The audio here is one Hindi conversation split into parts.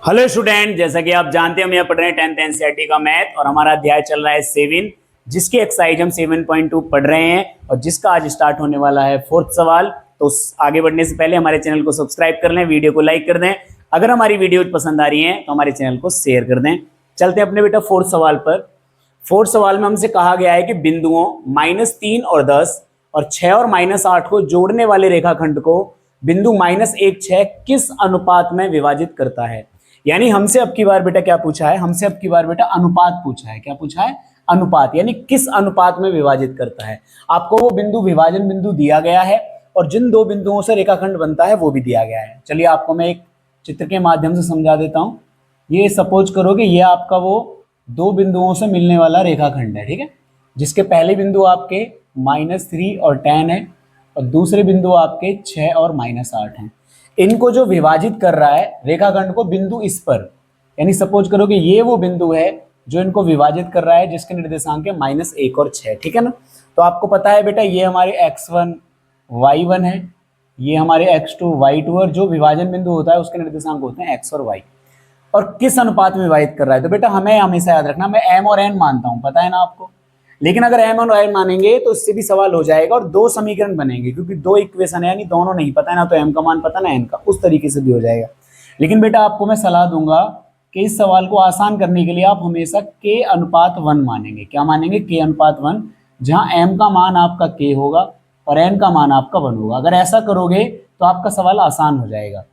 हेलो स्टूडेंट, जैसा कि आप जानते हैं हम यहाँ पढ़ रहे हैं 10th एनसीईआरटी का मैथ और हमारा अध्याय चल रहा है 7, जिसकी एक्सरसाइज हम 7.2 पढ़ रहे हैं और जिसका आज स्टार्ट होने वाला है 4th सवाल। तो आगे बढ़ने से पहले हमारे चैनल को सब्सक्राइब कर लें, वीडियो को लाइक कर दें। अगर हमारी वीडियो पसंद आ रही है तो हमारे चैनल को शेयर कर दें। चलते हैं अपने बेटा 4th सवाल पर। 4th सवाल में हमसे कहा गया है कि बिंदुओं -3 और 10 और 6 और -8 को जोड़ने वाले रेखाखंड को बिंदु -1, 6 किस अनुपात में विभाजित करता है। यानी हमसे अब की बार बेटा क्या पूछा है, हमसे अब की बार बेटा अनुपात पूछा है। क्या पूछा है? अनुपात, यानी किस अनुपात में विभाजित करता है। आपको वो बिंदु विभाजन बिंदु दिया गया है और जिन दो बिंदुओं से रेखाखंड बनता है वो भी दिया गया है। चलिए आपको मैं एक चित्र के माध्यम से समझा देता हूं। ये सपोज करो कि ये आपका वो दो बिंदुओं से मिलने वाला रेखाखंड है, ठीक है, जिसके पहले बिंदु आपके -3 और 10 है और दूसरे बिंदु आपके 6 और -8 हैं। इनको जो विभाजित कर रहा है रेखाखंड को बिंदु इस पर, यानी सपोज करो कि ये वो बिंदु है जो इनको विभाजित कर रहा है, जिसके निर्देशांक है -1 और 6, ठीक है ना। तो आपको पता है बेटा ये हमारे x1 y1 है, ये हमारे x2 y2 और जो विभाजन बिंदु होता है उसके निर्देशांक होते हैं x और y। और किस अनुपात में विभाजित कर रहा है, तो बेटा हमें हमेशा याद रखना, मैं m और n मानता हूं, पता है ना आपको। लेकिन अगर m और n मानेंगे तो इससे भी सवाल हो जाएगा और दो समीकरण बनेंगे, क्योंकि दो इक्वेशन है, यानी दोनों नहीं पता है ना, तो m का मान पता ना n का, उस तरीके से भी हो जाएगा। लेकिन बेटा आपको मैं सलाह दूंगा कि इस सवाल को आसान करने के लिए आप हमेशा k अनुपात 1 मानेंगे। क्या मानेंगे? k अनुपात 1, जहां m का मान आपका k होगा और n का मान आपका 1 होगा। अगर ऐसा करोगे तो आपका सवाल आसान हो जाएगा,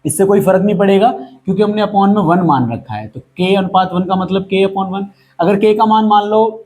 इससे कोई फर्क नहीं पड़ेगा क्योंकि हमने अपॉन में 1 मान रखा है। तो k अनुपात 1 का मतलब k/1। अगर k का मान लो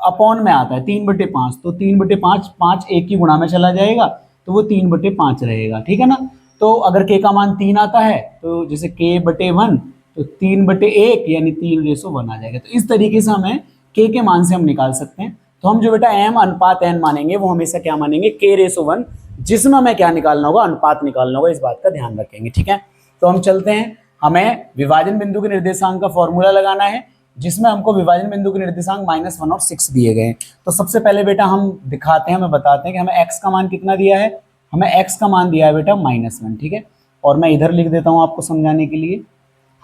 अपॉन में आता है 3/5, तो 3/5, 5 1 की गुणा में चला जाएगा तो वो 3/5 रहेगा, ठीक है ना। तो अगर k का मान 3 आता है तो जैसे k/1 तो 3/1 यानी 3:1 आ जाएगा। तो इस तरीके से हमें k के मान से हम निकाल सकते हैं। तो हम जो बेटा m अनुपात n मानेंगे वो हमेशा क्या मानेंगे? k/1, जिसमें हमें क्या निकालना होगा? अनुपात निकालना होगा। इस बात का ध्यान रखेंगे, ठीक है। तो हम चलते हैं, हमें विभाजन बिंदु के निर्देशांक का फॉर्मूला लगाना है, जिसमें हमको विभाजन बिंदु के निर्देशांक -1 और 6 दिए गए हैं। तो सबसे पहले बेटा हम दिखाते हैं, हमें बताते हैं कि हमें x का मान कितना दिया है। हमें x का मान दिया है बेटा -1, ठीक है। और मैं इधर लिख देता हूं आपको समझाने के लिए।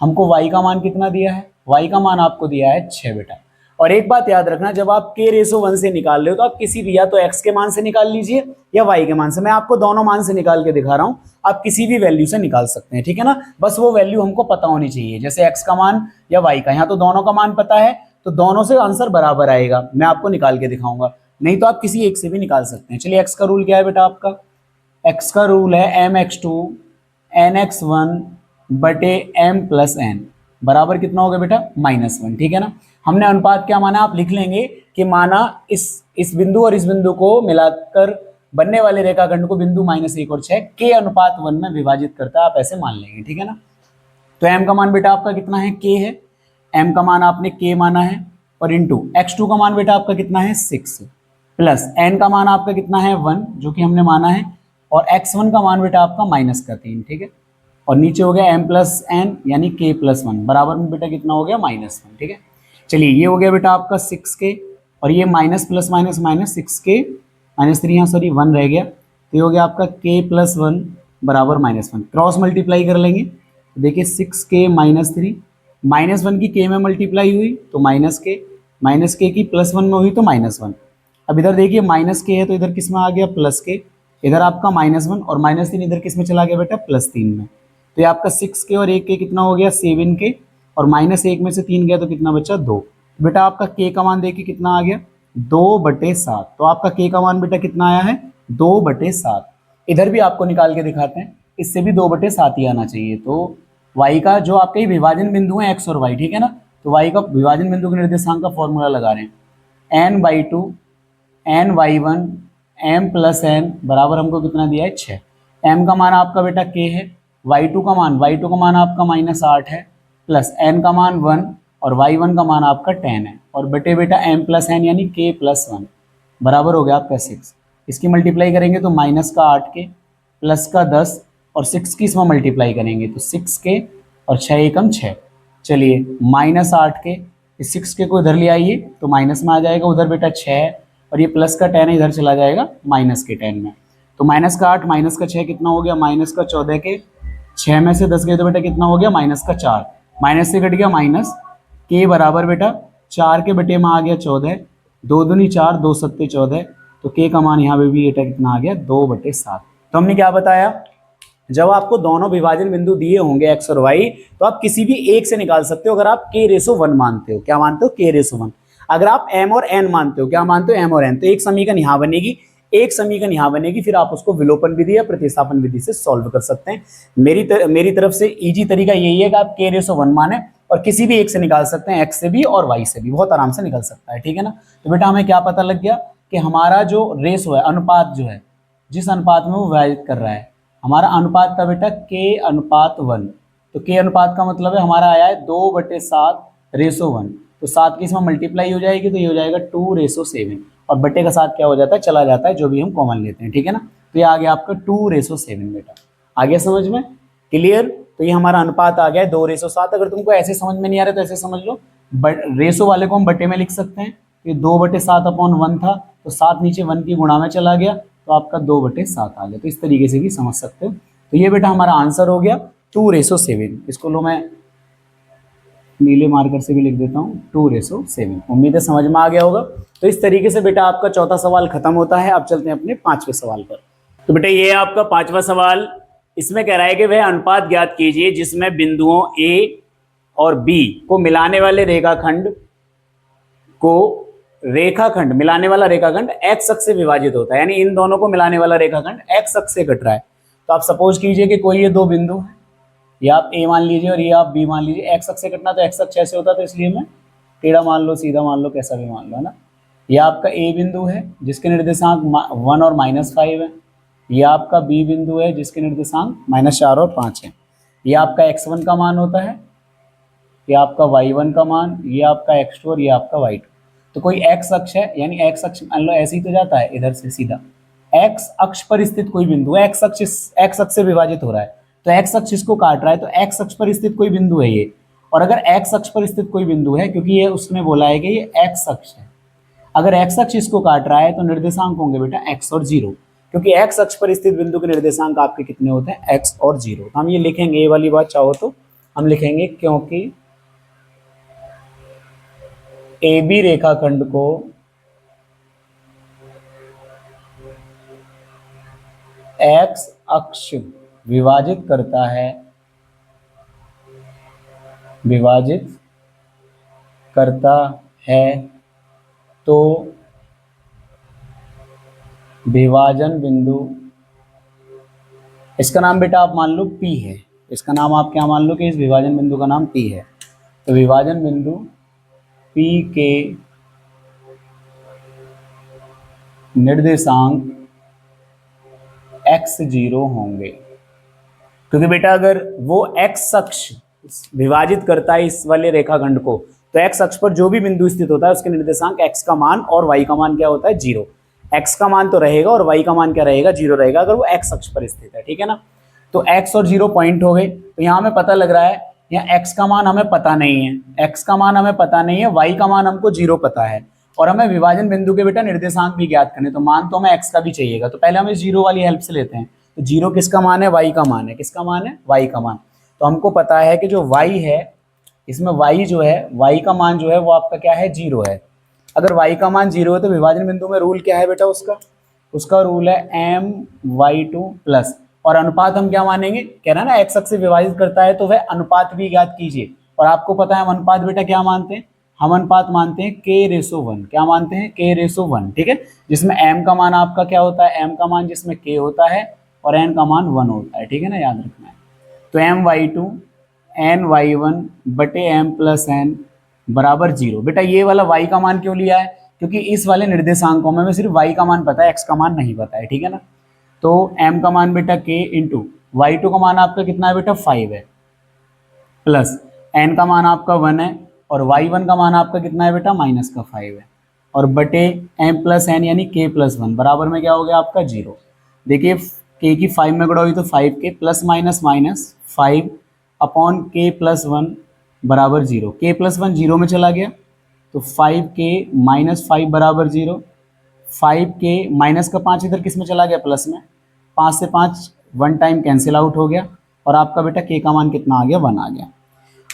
हमको y का मान कितना दिया है? y का मान आपको दिया है 6 बेटा। और एक बात याद रखना, जब आप k/1 से निकाल रहे हो तो आप किसी भी, या तो x के मान से निकाल लीजिए या y के मान से। मैं आपको दोनों मान से निकाल के दिखा रहा हूं, आप किसी भी वैल्यू से निकाल सकते हैं, ठीक है ना। बस वो वैल्यू हमको पता होनी चाहिए, जैसे x का मान या y का। यहाँ तो दोनों का मान पता है तो दोनों से आंसर बराबर आएगा। मैं आपको निकाल के दिखाऊंगा, नहीं तो आप किसी एक से भी निकाल सकते हैं। चलिए x का रूल क्या है बेटा आपका? x का रूल है mx2 nx1 बटे m+n बराबर कितना होगा बेटा? -1, ठीक है ना। हमने अनुपात क्या माना? आप लिख लेंगे कि माना इस बिंदु और इस बिंदु को मिलाकर बनने वाले रेखाखंड को बिंदु -1 और 6 k अनुपात 1 में विभाजित करता है, आप ऐसे मान लेंगे, ठीक है ना। तो m का मान बेटा आपका कितना है? k है। m का मान आपने k माना है और इंटू x2 का मान बेटा आपका कितना है? 6 प्लस n का मान आपका कितना है? 1, जो कि हमने माना है, और x1 का मान बेटा आपका -3, ठीक है। और नीचे हो गया m+n यानी k+1 बराबर में बेटा कितना हो गया? -1, ठीक है। चलिए ये हो गया बेटा आपका 6k और ये minus plus minus minus 6k -3, यहाँ सॉरी 1 रह गया, तो ये हो गया आपका k+1 बराबर -1। क्रॉस मल्टीप्लाई कर लेंगे तो देखिए 6k -3, -1 की k में मल्टीप्लाई हुई तो -k की +1 में हुई तो -1। अब इधर देखिए -k है तो इधर किस में आ गया? +k। इधर आपका -1 और -3 इधर किस में चला गया बेटा? +3 में। तो ये आपका 6k और 1k कितना हो गया? 7k, और -1 में से 3 गया तो कितना बचा? 2। बेटा आपका k का मान देखिए कितना आ गया? 2/7। तो आपका k का मान बेटा कितना आया है? 2/7। इधर भी आपको निकाल के दिखाते हैं, इससे भी 2/7 ही आना चाहिए। तो y का जो आपके विभाजन बिंदु है x और y, ठीक है ना, तो y का विभाजन बिंदु के निर्देशांक का फॉर्मूला लगा रहे हैं। n/2 ny1 m+n बराबर हमको कितना दिया है? 6। m का मान आपका बेटा k है, y2 का मान आपका -8 है, प्लस n का मान 1 और y1 का मान आपका 10 है, और बटे बेटा m+n यानी k+1 बराबर हो गया आपका 6। इसकी मल्टीप्लाई करेंगे तो -8k प्लस का 10 और 6 की इसमें मल्टीप्लाई करेंगे तो 6k और 6 एकम 6। चलिए -8k, इस 6k को इधर ले आइए तो माइनस में आ जाएगा, उधर बेटा 6 और ये प्लस का 10 इधर चला जाएगा -10 में। तो -8 -6 कितना हो गया? -14k। 6 में से 10 गए तो बेटा कितना हो गया? -4। माइनस से कट गया माइनस, के बराबर बेटा 4 के बटे में आ गया 14, 2 दूनी 4, 2 सत्ते 14, तो के का मान यहाँ पे भी बेटा कितना आ गया 2/7। तो हमने क्या बताया, जब आपको दोनों विभाजन बिंदु दिए होंगे एक्स और वाई, तो आप किसी भी एक से निकाल सकते हो अगर आप k/1 मानते हो। क्या मानते हो? k/1। अगर आप m और n मानते हो, क्या मानते हो? m और n। तो एक समीकरण यहाँ बनेगी, एक समीकरण यहाँ बनेगी, फिर आप उसको विलोपन विधि या प्रतिस्थापन विधि से सॉल्व कर सकते हैं। मेरी तरफ से इजी तरीका यही है कि आप k/1 माने और किसी भी एक से निकाल सकते हैं, x से भी और y से भी, बहुत आराम से निकल सकता है। ठीक है ना। तो बेटा हमें क्या पता लग गया कि हमारा जो रेशो है, अनुपात जो है, जिस अनुपात में वो विभाजित कर रहा है, हमारा अनुपात था बेटा k/1। तो k अनुपात का मतलब है हमारा आया है 2/7/1। तो 7 की इसमें मल्टीप्लाई हो जाएगी, तो ये हो जाएगा 2/7, और बट्टे का 7 क्या हो जाता है? चला जाता है, जो भी हम कॉमन लेते हैं। ठीक है ना। तो ये आ गया आपका 2/7 बेटा। आ गया समझ में? क्लियर? तो ये हमारा अनुपात आ गया 2/7। अगर तुमको ऐसे समझ में नहीं आ रहा तो ऐसे समझ लो, रेशो वाले को हम बट्टे में लिख सकते हैं। ये 2/7/1 था, तो 7 नीचे 1 की गुणा में चला गया, तो आपका 2/7 आ गया। तो इस तरीके से भी समझ सकते हो। तो ये बेटा हमारा आंसर हो गया 2/7। इसको लो मैं नीले मार्कर से भी लिख देता हूँ, 2/7। उम्मीद है समझ में आ गया होगा। तो इस तरीके से बेटा आपका चौथा सवाल खत्म होता है। अब चलते हैं अपने 5वें सवाल पर। तो बेटा ये है आपका 5वां सवाल। इसमें कह रहा है कि वह अनुपात ज्ञात कीजिए जिसमें बिंदुओं ए और बी को मिलाने वाले मिलाने वाला रेखाखंड एक्स अक्ष से विभाजित होता है। यानी इन दोनों को मिलाने वाला रेखाखंड एक्स अक्ष से कट रहा है। तो आप सपोज कीजिए कि कोई ये दो बिंदु है, ये आप ए मान लीजिए और ये आप बी मान लीजिए। एक्स अक्ष से कटना तो एक्स अक्ष ऐसे होता, तो इसलिए मैं टेढ़ा मान लो, सीधा मान लो, कैसा भी मान लो, है ना। ये आपका ए बिंदु है जिसके निर्देशांक 1 और -5 है। ये आपका बी बिंदु है जिसके निर्देशांक -4 और 5 है। ये आपका x1 का मान होता है, ये आपका y1 का मान, ये आपका x2 और ये आपका y2। तो कोई x अक्ष है, यानी x अक्ष मान लो ऐसे ही तो जाता है इधर से सीधा। x अक्ष पर स्थित कोई बिंदु है, x अक्ष से विभाजित हो रहा है, तो x अक्ष इसको काट रहा है, तो x अक्ष पर स्थित कोई बिंदु है ये। और अगर x अक्ष पर स्थित कोई बिंदु है, क्योंकि ये उसने बोला है कि ये x अक्ष है, अगर x अक्ष इसको काट रहा है तो निर्देशांक होंगे बेटा x और 0, क्योंकि x अक्ष पर स्थित बिंदु के निर्देशांक आपके कितने होते हैं? x और 0। तो हम ये लिखेंगे, ये वाली बात चाहो तो हम लिखेंगे, क्योंकि AB रेखाखंड को x अक्ष विभाजित करता है, तो विभाजन बिंदु, इसका नाम बेटा आप मान लो P है। इसका नाम आप क्या मान लो कि इस विभाजन बिंदु का नाम P है। तो विभाजन बिंदु P के निर्देशांक x0 होंगे, क्योंकि बेटा अगर वो x अक्ष विभाजित करता है इस वाले रेखाखंड को, तो x अक्ष पर जो भी बिंदु स्थित होता है उसके निर्देशांक x का मान और y का मान क्या होता है? 0। x का मान तो रहेगा और y का मान क्या रहेगा? 0 रहेगा, अगर वो x अक्ष पर स्थित है। ठीक है ना। तो x और 0 पॉइंट हो गए। तो यहाँ हमें पता लग रहा है, यहाँ x का मान हमें पता नहीं है, x का मान हमें पता नहीं है, y का मान हमको 0 पता है, और हमें विभाजन बिंदु के बेटा निर्देशांक भी ज्ञात करने, तो मान तो हमें x का भी चाहिएगा। तो पहले हम इस 0 वाली हेल्प से लेते हैं। तो 0 किसका मान है? y का मान है। किसका मान है? y का मान। तो हमको पता है कि जो y है, इसमें y जो है, y का मान जो है वो आपका क्या है? 0 है। अगर y का मान 0 है तो विभाजन बिंदु में रूल क्या है बेटा? उसका रूल है m/2 प्लस, और अनुपात हम क्या मानेंगे? कह रहा है ना x अक्ष से विभाजित करता है, तो वह अनुपात भी ज्ञात कीजिए। और आपको पता है हम अनुपात बेटा क्या मानते हैं? हम अनुपात मानते हैं k/1। क्या मानते हैं? k/1। ठीक है। जिसमें m का मान आपका क्या होता है? m का मान जिसमें k होता है और n का मान 1 होता है। ठीक है ना, याद रखना है। तो m/2 n/1 बटे m+n बराबर 0। बेटा ये वाला y का मान क्यों लिया है? क्योंकि इस वाले निर्देशांकों में सिर्फ y का मान पता है, x का मान नहीं पता है। ठीक है ना। तो m का मान बेटा k इंटू y2 का मान आपका कितना है बेटा? 5 है, प्लस n का मान आपका 1 है, और y1 का मान आपका कितना है बेटा? -5 है, और बटे m+n यानी k+1 बराबर में क्या हो गया आपका? 0। देखिए k की 5 में गुणा हुई तो 5k plus minus minus 5 upon k+1 बराबर 0। k+1 0 में चला गया, तो 5k -5 बराबर 0। 5k माइनस का 5 इधर किस में चला गया? प्लस में। 5 से 5 1 टाइम कैंसिल आउट हो गया, और आपका बेटा k का मान कितना आ गया? 1 आ गया।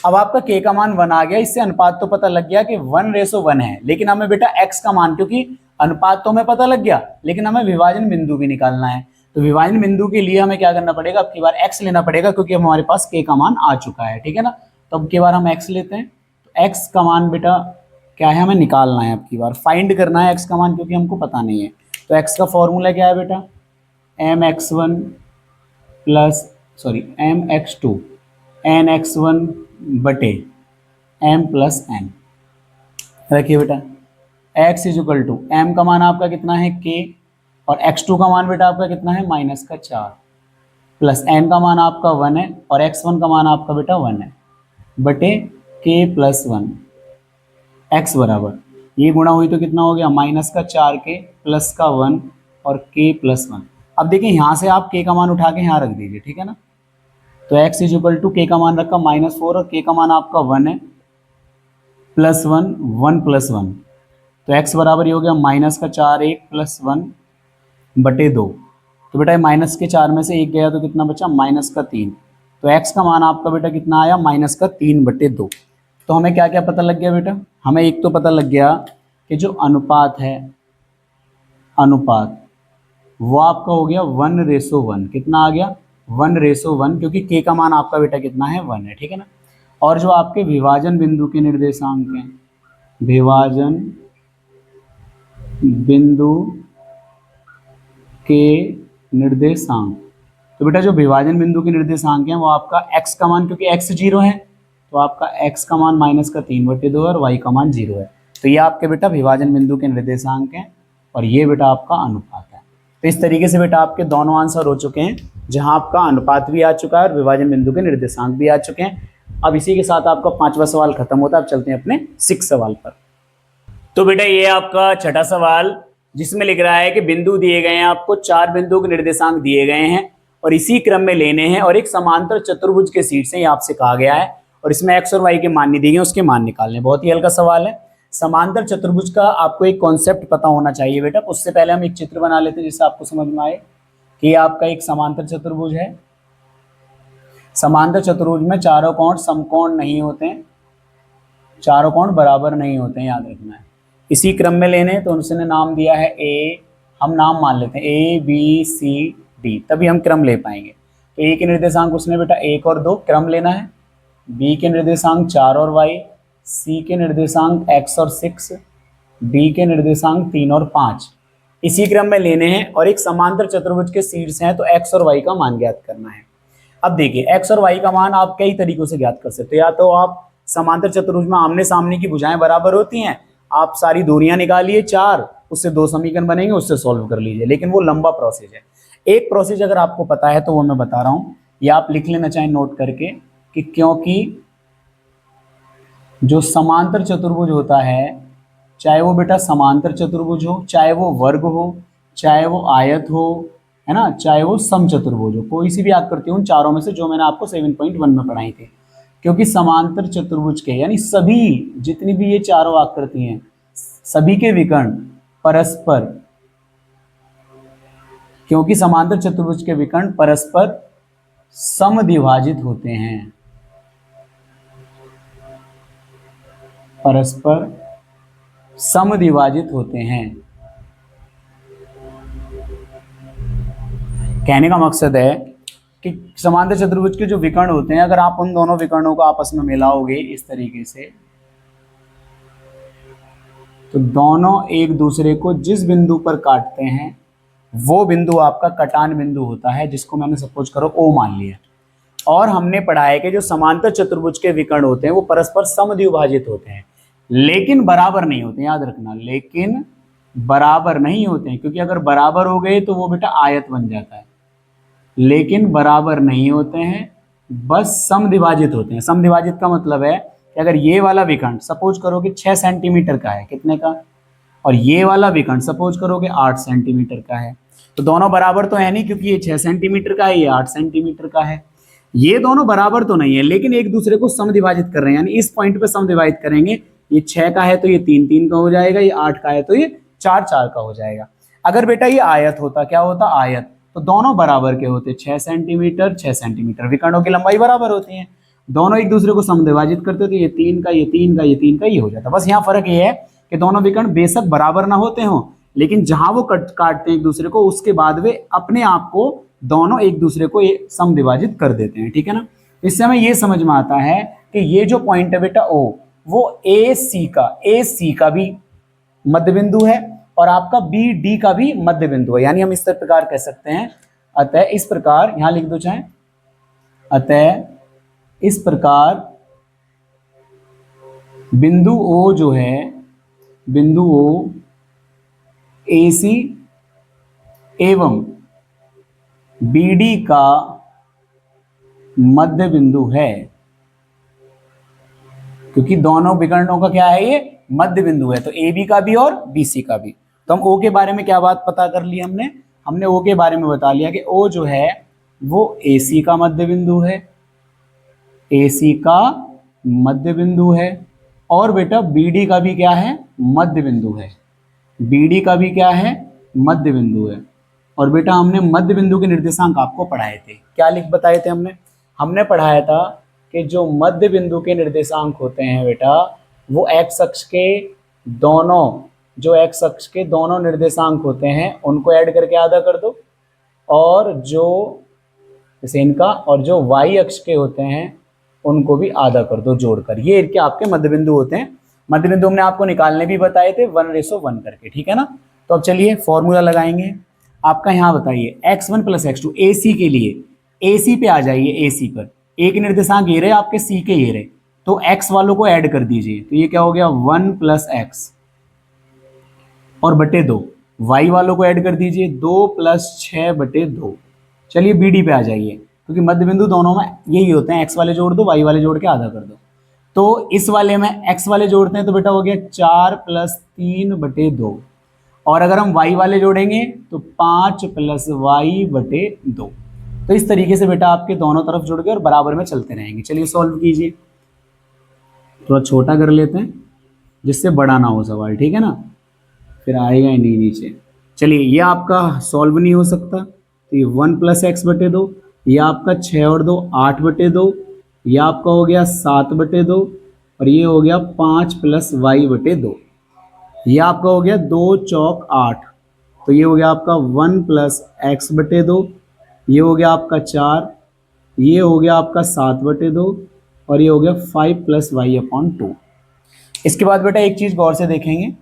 अब आपका k का मान 1 आ गया, इससे अनुपात तो पता लग गया कि 1:1 है, लेकिन हमें बेटा x का मान, क्योंकि अनुपात तो हमें पता लग गया लेकिन हमें विभाजन बिंदु भी निकालना है। तो विभाजन बिंदु के लिए हमें क्या करना पड़ेगा, अब की बार x लेना पड़ेगा, क्योंकि अब हमारे पास k का मान आ चुका है, ठीक है ना। तो अब की बार हम x लेते हैं, तो x का मान बेटा क्या है, हमें निकालना है, अब की बार फाइंड करना है x का मान, क्योंकि हमको पता नहीं है। तो x का फॉर्मूला क्या है बेटा, mx1 प्लस mx2 nx1 बटे m प्लस n। रखिए बेटा x is equal to m का मान आपका कितना है k, और x2 का मान बेटा आपका कितना है -4, प्लस n का मान आपका 1 है, और x1 का मान आपका बेटा 1 है, बटे k प्लस 1। x बराबर ये गुणा हुई तो कितना हो गया, -4k प्लस का 1 और k प्लस 1। अब देखिए यहाँ से आप k का मान उठा के यहाँ रख दीजिए, ठीक है ना। तो x is equal to k का मान रखा -4 और k का मान आपका 1 है, प्लस 1 1 प्लस 1, तो x बराबर ये हो गया -4 1 प्लस 1 बटे 2। तो बेटा -4 में से 1 गया तो कितना बचा, -3। तो x का मान आपका बेटा कितना आया, -3 बटे 2। तो हमें क्या क्या पता लग गया बेटा, हमें एक तो पता लग गया कि जो अनुपात है, अनुपात वो आपका हो गया 1:1। कितना आ गया, 1:1, क्योंकि k का मान आपका बेटा कितना है, 1 है, ठीक है ना। और जो आपके विभाजन बिंदु के निर्देशांक हैं, विभाजन बिंदु के निर्देशांक, तो बेटा जो विभाजन बिंदु के निर्देशांक हैं वो आपका x का मान, क्योंकि x 0 है तो आपका x का मान -3 बटे 2 और y का मान 0 है। तो ये आपके बेटा विभाजन बिंदु के निर्देशांक हैं और ये बेटा आपका अनुपात है। तो इस तरीके से बेटा आपके दोनों आंसर हो चुके हैं, जहां आपका अनुपात भी आ चुका है और विभाजन बिंदु के निर्देशांक भी आ चुके हैं। अब इसी के साथ आपका 5वां सवाल खत्म होता है। अब चलते हैं अपने 6 सवाल पर। तो बेटा ये आपका छठा सवाल, जिसमें लिख रहा है कि बिंदु दिए गए हैं, आपको 4 बिंदुओं के निर्देशांक दिए गए हैं और इसी क्रम में लेने हैं, और एक समांतर चतुर्भुज के शीट से आपसे कहा गया है, और इसमें x और y के मान नहीं दिए गए, उसके मान निकालने। बहुत ही हल्का सवाल है। समांतर चतुर्भुज का आपको एक कॉन्सेप्ट पता होना चाहिए बेटा। उससे पहले हम एक चित्र बना लेते हैं जिससे आपको समझ में आए कि आपका एक समांतर चतुर्भुज है। समांतर चतुर्भुज में चारों कोण समकोण नहीं होते हैं, चारों कोण बराबर नहीं होते हैं, याद रखना है। इसी क्रम में लेने, तो उसने नाम दिया है ए, हम नाम मान लेते हैं A B C D, तभी हम क्रम ले पाएंगे। तो A के निर्देशांक उसने बेटा 1 और 2 क्रम लेना है, B के निर्देशांक 4 और y, C के निर्देशांक x और 6, D के निर्देशांक 3 और 5 इसी क्रम में लेने हैं, और एक समांतर चतुर्भुज के शीर्ष हैं, तो x और y का मान ज्ञात करना है। अब देखिए x और y का मान आप कई तरीकों से ज्ञात कर सकते हो। या तो आप समांतर चतुर्भुज में आमने सामने की भुजाएं बराबर होती हैं, आप सारी दूरियां निकालिए 4, उससे 2 समीकरण बनेंगे, उससे सॉल्व कर लीजिए, लेकिन वो लंबा प्रोसेस है। एक प्रोसेस अगर आपको पता है तो वो मैं बता रहा हूं, या आप लिख लेना चाहें नोट करके, कि क्योंकि जो समांतर चतुर्भुज होता है, चाहे वो बेटा समांतर चतुर्भुज हो, चाहे वो वर्ग हो, चाहे वो आयत हो, है ना, चाहे वो समचतुर्भुज हो, कोई सी भी आकृति उन चारों में से जो मैंने आपको 7.1 में पढ़ाई थी, क्योंकि समांतर चतुर्भुज के यानी सभी जितनी भी ये चारों आकृति हैं, सभी के विकर्ण परस्पर, क्योंकि समांतर चतुर्भुज के विकर्ण परस्पर समद्विभाजित होते हैं, परस्पर समद्विभाजित होते हैं। कहने का मकसद है कि समांतर चतुर्भुज के जो विकर्ण होते हैं, अगर आप उन दोनों विकर्णों को आपस में मिलाओगे इस तरीके से, तो दोनों एक दूसरे को जिस बिंदु पर काटते हैं वो बिंदु आपका कटान बिंदु होता है, जिसको मैंने सपोज करो O मान लिया। और हमने पढ़ा है कि जो समांतर चतुर्भुज के विकर्ण होते हैं वो परस्पर समद्विभाजित होते हैं, लेकिन बराबर नहीं होते, याद रखना, लेकिन बराबर नहीं होते हैं, क्योंकि अगर बराबर हो गए तो वो बेटा आयत बन जाता है, लेकिन बराबर नहीं होते हैं, बस समद्विभाजित होते हैं। समद्विभाजित का मतलब है कि अगर ये वाला विकर्ण सपोज करो कि 6 सेंटीमीटर का है, कितने का, और ये वाला विकर्ण सपोज करो कि 8 सेंटीमीटर का है, तो दोनों बराबर तो है नहीं, क्योंकि ये 6 सेंटीमीटर का है, ये 8 सेंटीमीटर का है, ये दोनों बराबर तो नहीं है, लेकिन एक दूसरे को समद्विभाजित कर रहे हैं, यानी इस पॉइंट पे समद्विभाजित करेंगे। ये 6 का है तो ये 3 का हो जाएगा, ये 8 का है तो ये 4 का हो जाएगा। अगर बेटा ये आयत होता, क्या होता, आयत, तो दोनों बराबर के होते, 6 सेंटीमीटर 6 सेंटीमीटर, विकर्णों की लंबाई बराबर होती है, दोनों एक दूसरे को समद्विभाजित करते तो ये 3 का, ये 3 का, ये 3 का, ये हो जाता। बस यहाँ फर्क ये है कि दोनों विकर्ण बेशक बराबर ना होते हों, लेकिन जहां वो काटते हैं एक दूसरे को, उसके बाद वे अपने आप को दोनों एक दूसरे को समद्विभाजित कर देते हैं। ठीक है ना। इससे हमें ये समझ में आता है कि ये जो पॉइंट है बेटा ओ, वो ए सी का भी मध्य बिंदु है और आपका बी डी का भी मध्य बिंदु है। यानी हम इस प्रकार कह सकते हैं, अतः इस प्रकार, यहां लिख दो चाहे, अतः इस प्रकार बिंदु ओ जो है, बिंदु ओ एसी एवं बीडी का मध्य बिंदु है, क्योंकि दोनों विकर्णों का क्या है, ये मध्य बिंदु है, तो ए बी का भी और बी सी का भी। तो हम ओ के बारे में क्या बात पता कर ली हमने ओ के बारे में बता लिया कि ओ जो है वो ए सी का मध्य बिंदु है, ए सी का मध्य बिंदु है, और बेटा बी डी का भी क्या है, मध्य बिंदु है, बी डी का भी क्या है, मध्य बिंदु है। और बेटा हमने मध्य बिंदु के निर्देशांक आपको पढ़ाए थे, क्या लिख बताए थे हमने पढ़ाया था कि जो मध्य बिंदु के निर्देशांक होते हैं बेटा, वो एक्स अक्ष के दोनों, जो एक्स अक्ष के दोनों निर्देशांक होते हैं उनको ऐड करके आधा कर दो, और जो जैसे इनका, और जो वाई अक्ष के होते हैं उनको भी आधा कर दो जोड़कर। ये क्या आपके मध्य बिंदु होते हैं। मध्य बिंदु हमने आपको निकालने भी बताए थे 1:1 करके। ठीक है ना। तो अब चलिए फॉर्मूला लगाएंगे। आपका यहाँ बताइए x1 + x2 AC के लिए, AC पे आ जाइए, AC पर एक निर्देशांक ये रहे आपके, C के ये रहे, तो x वालों को ऐड कर दीजिए, तो ये क्या हो गया 1 + x और बटे 2, y वालों को ऐड कर दीजिए 2 + 6 बटे 2। चलिए BD पे आ जाइए, क्योंकि मध्य बिंदु दोनों में यही होते हैं, x वाले जोड़ दो, y वाले जोड़ के आधा कर दो। तो इस वाले में x वाले जोड़ते हैं तो बेटा हो गया 4 + 3 बटे 2, और अगर हम y वाले जोड़ेंगे तो 5 + y बटे 2। तो इस तरीके से बेटा आपके दोनों तरफ जुड़ गए और बराबर में चलते रहेंगे। चलिए सॉल्व कीजिए, थोड़ा छोटा कर लेते हैं जिससे बड़ा ना हो सवाल। ठीक है ना, फिर आएगा ही नहीं नीचे। चलिए ये आपका सॉल्व नहीं हो सकता, तो ये 1 + x बटे 2, ये आपका 6 और 2 8 बटे 2, ये आपका हो गया 7 बटे 2, और ये हो गया 5 + y बटे 2। ये आपका हो गया 2 चौक 8, तो ये हो गया आपका 1 + x बटे 2, ये हो गया आपका 4, ये हो गया आपका 7 बटे 2, और ये हो गया 5 + y/2। इसके बाद बेटा एक चीज गौर से देखेंगे,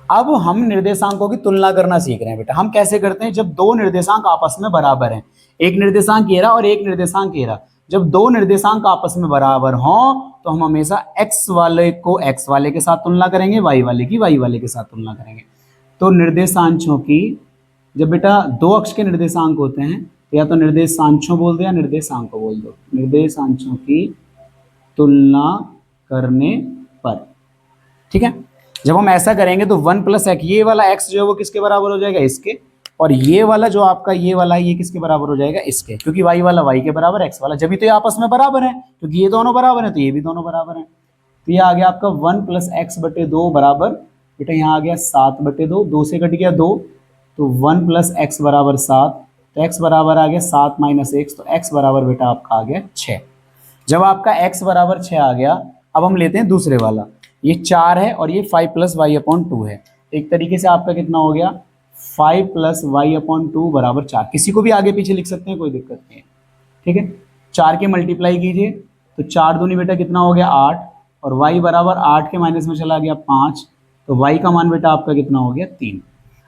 अब हम निर्देशांकों की तुलना करना सीख रहे हैं बेटा। हम कैसे करते हैं, जब दो निर्देशांक आपस में बराबर हैं, एक निर्देशांक ये रहा और एक निर्देशांक ये रहा, जब दो निर्देशांक आपस में बराबर हों तो हम हमेशा x वाले को x वाले के साथ तुलना करेंगे, y वाले की y वाले के साथ तुलना करेंगे। तो निर्देशांशों की, जब बेटा दो अक्ष के निर्देशांक होते हैं तो या तो निर्देशांशों बोल दो या निर्देशांक बोल दो, निर्देशांशों की तुलना करने पर। ठीक है, जब हम ऐसा करेंगे तो 1 + x, ये वाला x जो है वो किसके बराबर हो जाएगा, इसके, और ये वाला जो आपका ये वाला है ये किसके बराबर हो जाएगा, इसके, क्योंकि y वाला y के बराबर, x वाला, जब भी तो ये आपस में बराबर है, क्योंकि ये दोनों बराबर है तो ये भी दोनों बराबर है। तो ये आ गया आपका 1 + x बटे 2 बराबर, बेटा यहाँ आ गया 7 बटे 2, 2 से कट गया 2, तो 1 + x बराबर 7, तो x बराबर आ गया 7 - 1, तो x बराबर बेटा आपका आ गया 6। जब आपका x बराबर 6 आ गया, अब हम लेते हैं दूसरे वाला, ये 4 है और ये 5 + y/2 है। एक तरीके से आपका कितना हो गया, 5 + y/2 बराबर 4। किसी को भी आगे पीछे लिख सकते हैं, कोई दिक्कत नहीं है। ठीक है, 4 के मल्टीप्लाई कीजिए तो 4 दूनी बेटा कितना हो गया 8, और y बराबर 8 के माइनस में चला गया 5, तो y का मान बेटा आपका कितना हो गया 3।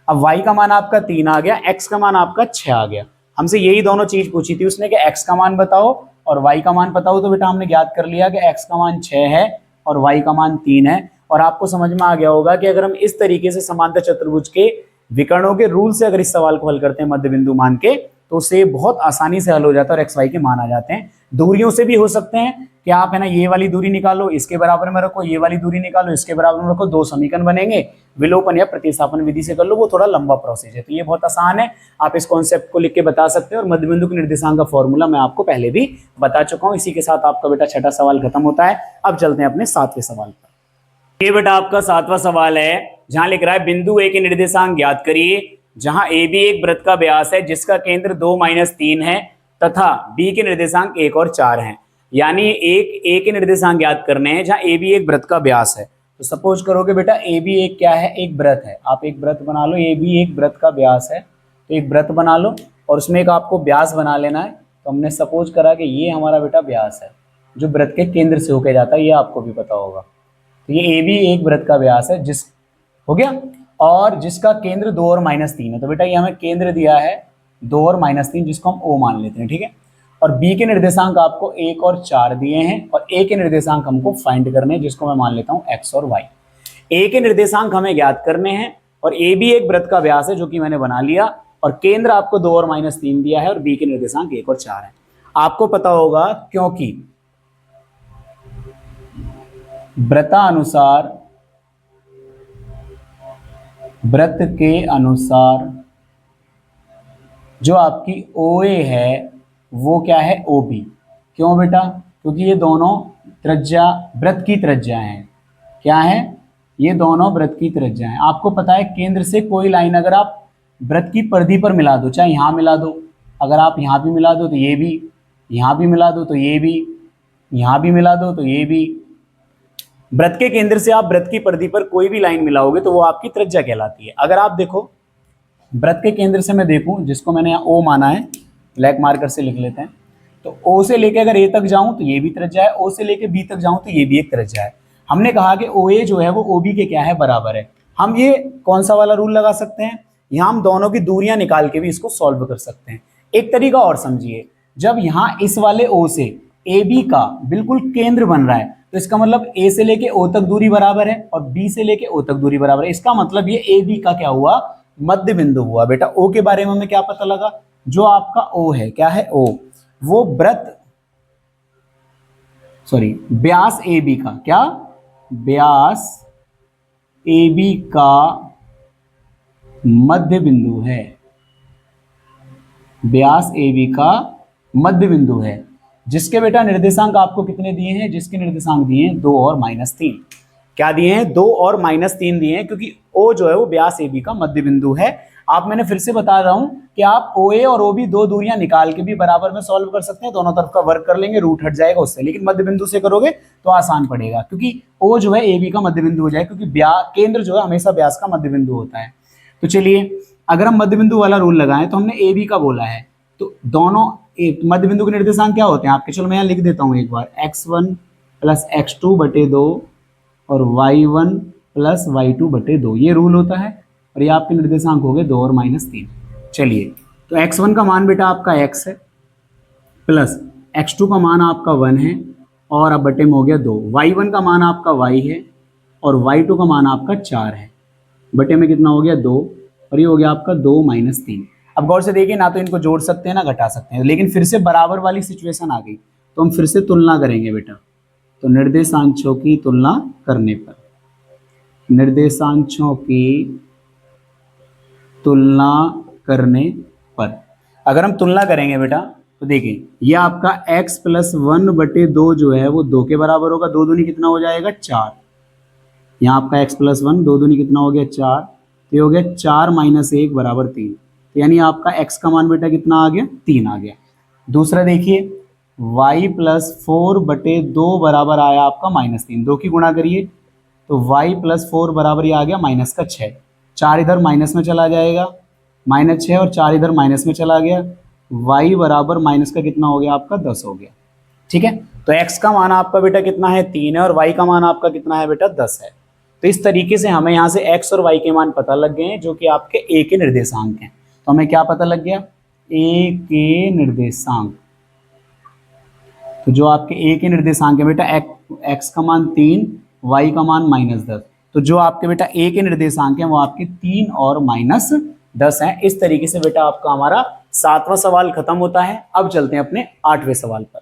अब y का मान आपका 3 आ गया, x का मान आपका 6 आ गया। हमसे यही दोनों चीज पूछी थी उसने कि x का मान बताओ और y का मान बताओ, तो बेटा हमने ज्ञात कर लिया कि x का मान 6 है और y का मान 3 है। और आपको समझ में आ गया होगा कि अगर हम इस तरीके से समांतर चतुर्भुज के विकर्णों के रूल से अगर इस सवाल को हल करते हैं मध्य बिंदु मान के, तो उससे बहुत आसानी से हल हो जाता है और एक्स वाई के मान आ जाते हैं। दूरियों से भी हो सकते हैं कि आप है ना ये वाली दूरी निकालो इसके बराबर में रखो, ये वाली दूरी निकालो इसके बराबर में रखो, दो समीकरण बनेंगे। विलोपन या प्रतिस्थापन विधि से कर लो, वो थोड़ा लंबा प्रोसेस है, तो ये बहुत आसान है। आप इस कॉन्सेप्ट को लिख के बता सकते हैं। और मध्य बिंदु के निर्देशांक का फॉर्मूला मैं आपको पहले भी बता चुका हूं। इसी के साथ आपका बेटा छठा सवाल खत्म होता है। अब चलते हैं अपने सातवें सवाल पर। ये बेटा आपका सातवां सवाल है, जहां लिख रहा है बिंदु ए के निर्देशांक ज्ञात करिए, जहां ए बी एक वृत्त का व्यास है जिसका केंद्र 2 - 3 है तथा बी के निर्देशांक 1 और 4 हैं। यानी एक ए के निर्देशांक ज्ञात करने हैं जहां ए बी एक वृत्त का व्यास है। तो सपोज करोगे बेटा ए बी एक क्या है, एक वृत्त है, आप एक वृत्त बना लो, ए बी एक वृत्त का व्यास है, तो एक वृत्त बना लो और उसमें एक आपको व्यास बना लेना है। तो हमने सपोज करा कि ये हमारा बेटा व्यास है जो वृत्त के केंद्र से होकर जाता है, ये आपको भी पता होगा। तो ये ए बी एक वृत्त का व्यास है जिस हो गया, और जिसका केंद्र 2 और -3 है। तो बेटा ये हमें केंद्र दिया है 2 और -3, जिसको हम O मान लेते हैं, ठीक है। और B के निर्देशांक आपको 1 और 4 दिए हैं, और A के निर्देशांक हमको फाइंड करने हैं, जिसको मैं मान लेता हूं X और Y। A के निर्देशांक हमें ज्ञात करने हैं, और A भी एक वृत्त का व्यास है जो कि मैंने बना लिया, और केंद्र आपको 2 और -3 दिया है, और B के निर्देशांक 1 और 4 है। आपको पता होगा क्योंकि वृत्तानुसार, वृत्त के अनुसार जो आपकी OA है वो क्या है, OB। क्यों बेटा? क्योंकि ये दोनों त्रिज्या, वृत्त की त्रिज्या हैं। क्या है? ये दोनों वृत्त की त्रिज्या हैं। आपको पता है केंद्र से कोई लाइन अगर आप वृत्त की परिधि पर मिला दो, चाहे यहाँ मिला दो, अगर आप यहाँ भी मिला दो तो ये भी, यहाँ भी मिला दो तो ये भी, यहाँ भी मिला दो तो ये भी, वृत्त के केंद्र से आप वृत्त की परिधि पर कोई भी लाइन मिलाओगे तो वो आपकी त्रिज्या कहलाती है। अगर आप देखो वृत्त के केंद्र से मैं देखूं, जिसको मैंने यहाँ O माना है, ब्लैक मार्कर से लिख लेते हैं, तो O से लेके अगर A तक जाऊं तो ये भी त्रिज्या है, O से लेके B तक जाऊं तो ये भी एक त्रिज्या है। हमने कहा कि OA जो है वो OB के क्या है, बराबर है। हम ये कौन सा वाला रूल लगा सकते हैं, यहाँ हम दोनों की दूरियां निकाल के भी इसको सॉल्व कर सकते हैं। एक तरीका और समझिए, जब यहाँ इस वाले O से AB का बिल्कुल केंद्र बन रहा है, तो इसका मतलब A से लेके O तक दूरी बराबर है और B से लेके O तक दूरी बराबर है। इसका मतलब ये AB का क्या हुआ, मध्य बिंदु हुआ। बेटा O के बारे में हमें क्या पता लगा, जो आपका O है, क्या है O, वो वृत्त, सॉरी, व्यास AB का, क्या, व्यास AB का मध्य बिंदु है, व्यास AB का मध्य बिंदु है, जिसके बेटा निर्देशांक आपको कितने दिए हैं, जिसके निर्देशांक दिए हैं 2 और -3। क्या दिए हैं, 2 और -3 दिए हैं, क्योंकि O जो है वो व्यास AB का मध्य बिंदु है। आप, मैंने फिर से बता रहा हूं कि आप OA और OB दो दूरियां निकाल के भी बराबर में सॉल्व कर सकते हैं, दोनों तरफ का वर्क कर लेंगे, रूट हट जाएगा उससे, लेकिन मध्य बिंदु से करोगे तो आसान पड़ेगा, क्योंकि O जो है AB का मध्य बिंदु हो जाए, क्योंकि केंद्र जो है हमेशा व्यास का मध्य बिंदु होता है। तो चलिए, अगर हम मध्य बिंदु वाला रूल लगाएं तो हमने AB का बोला है, तो दोनों मध्य बिंदु के निर्देशांक क्या होते हैं आपके, चलो मैं यहाँ लिख देता हूँ एक बार, x1 + x2 बटे 2 और y1 + y2 बटे 2, ये रूल होता है, और ये आपके निर्देशांक हो गए 2 और -3। चलिए, तो x1 का मान बेटा आपका x है, प्लस x2 का मान आपका 1 है, और अब बटे में हो गया 2, y1 का मान आपका y है, और y2 का मान आपका 4 है, बटे में कितना हो गया 2, और ये हो गया आपका 2 - 3। अब गौर से देखिए, ना तो इनको जोड़ सकते हैं ना घटा सकते हैं, लेकिन फिर से बराबर वाली सिचुएशन आ गई, तो हम फिर से तुलना करेंगे बेटा। तो निर्देशांकों की तुलना करने पर, निर्देशांकों की तुलना करने पर अगर हम तुलना करेंगे बेटा, तो देखिए ये आपका x + 1 बटे 2 जो है वो 2 के बराबर होगा, 2 दूनी कितना हो जाएगा 4, यहाँ आपका x + 1, 2 दूनी कितना हो गया 4, तो ये हो गया 4 - 1 बराबर 3, यानी आपका x का मान बेटा कितना आ गया, 3 आ गया। दूसरा देखिए, y + 4 बटे 2 बराबर आया आपका -3, 2 की गुणा करिए तो y + 4 बराबर ये आ गया -6, 4 इधर माइनस में चला जाएगा, -6 और 4 इधर माइनस में चला गया, y बराबर माइनस का कितना हो गया आपका 10 हो गया। ठीक है, तो x का मान आपका बेटा कितना है 3 है, और y का मान आपका कितना है बेटा 10 है। तो इस तरीके से हमें यहाँ से x और y के मान पता लग गए हैं, जो कि आपके a के निर्देशांक हैं। तो हमें क्या पता लग गया, a के निर्देशांक, तो जो आपके a के निर्देशांक है बेटा, x का मान 3, y का मान -10, तो जो आपके बेटा a के निर्देशांक हैं वो आपके 3 और -10 हैं। इस तरीके से बेटा आपका हमारा 7वां सवाल खत्म होता है। अब चलते हैं अपने 8वें सवाल पर।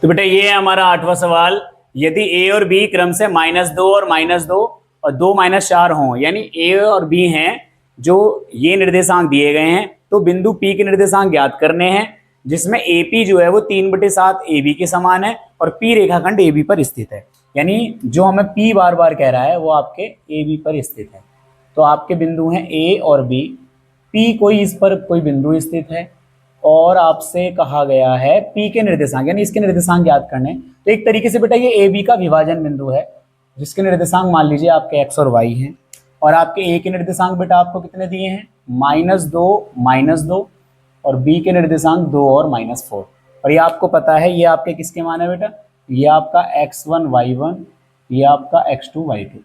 तो बेटा ये है हमारा 8वां सवाल, यदि a और b क्रम से -2 और -2 और 2 - 4 हों, यानी a और b हैं जो ये निर्देशांक दिए गए हैं, तो बिंदु P के निर्देशांक ज्ञात करने हैं, जिसमें AP जो है वो 3/7 AB के समान है और P रेखाखंड AB पर स्थित है। यानी जो हमें P बार बार कह रहा है वो आपके AB पर स्थित है। तो आपके बिंदु हैं A और B, P कोई इस पर कोई बिंदु स्थित है और आपसे कहा गया है P के निर्देशांक यानी इसके निर्देशांक ज्ञात करने। तो एक तरीके से बेटा ये AB का विभाजन बिंदु है जिसके निर्देशांक मान लीजिए आपके x और y हैं, और आपके A के निर्देशांक बेटा आपको कितने दिए हैं, -2 और B के निर्देशांक 2 और -4। और ये आपको पता है ये आपके किसके मान है बेटा, ये आपका x1 y1, ये आपका x2 y2।